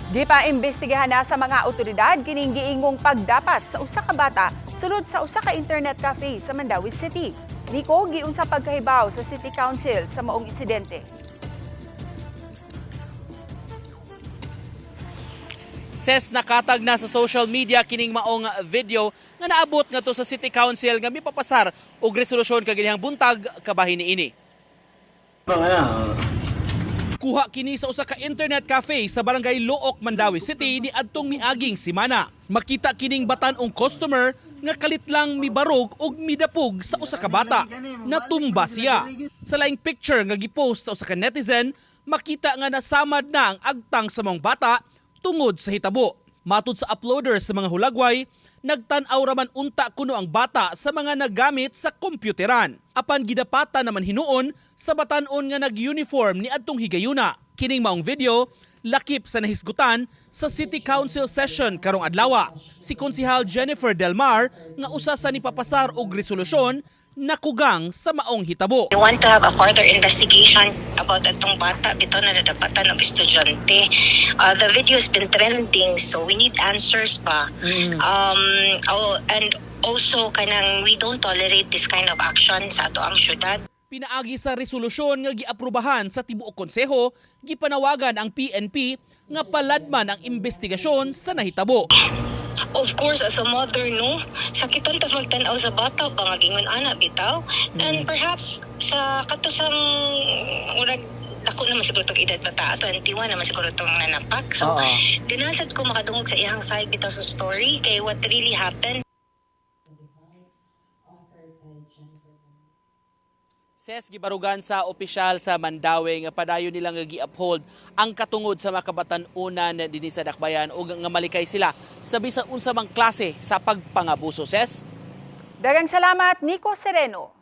Di pa imbestigahan na sa mga otoridad kining giingong pagdapat sa usa ka bata sulod sa usa ka internet cafe sa Mandawi City. Niko giunsa pagkahibaw sa City Council sa maong insidente. Ses nakatag na sa social media kining maong video nga naabot nga to sa City Council nga mipapasar og resolusyon kaginihang buntag kabahin niini. Kuha kini sa usa ka internet cafe sa barangay Look, Mandawi City ni adtong miaging semana. Makita kining batan-ong customer nga kalit lang mibarog og midapog sa usa ka bata. Natumba siya. Sa laing picture nga gipost sa usa ka netizen, makita nga nasamad na ang agtang sa mga bata tungod sa hitabo. Matud sa uploader sa mga hulagway, nagtan-aw raman unta kuno ang bata sa mga nagamit sa kompyuteran. Apan gidapata naman hinuon sa batan-on nga nag-uniform ni adtong higayuna. Kining maong video lakip sa nahisgutan sa City Council session karong adlaw. Si Konsehal Jennifer Delmar nga usa sa nipapasar og resolusyon nakugang sa maong hitabo. We want to have a further investigation about itong bata bitaw na nadapatan ng estudyante. The video has been trending, so we need answers pa. And also kanang we don't tolerate this kind of action sa ato ang syudad. Pinaagi sa resolusyon nga giaprubahan sa tibuok konseho, gipanawagan ang PNP nga paladman ang investigasyon sa nahitabo. Of course, as a mother, no, sakitan ta magtanaw sa bata pa nga gingon ana bitaw. And perhaps sa katusang urag dako naman siguro itong edad bata, 21 naman siguro itong nanapak. So, dinasad ko makadungog sa iyang side bitaw sa story kay what really happened. Ses gibarugan sa opisyal sa Mandawi nga padayon nila nga gi-uphold ang katungod sa makabatan-unan dinhi sa dakbayan ug nga malikay sila sa bisan unsa mang klase sa pagpangabuso. Ses, Daghang salamat, Nico Sereno.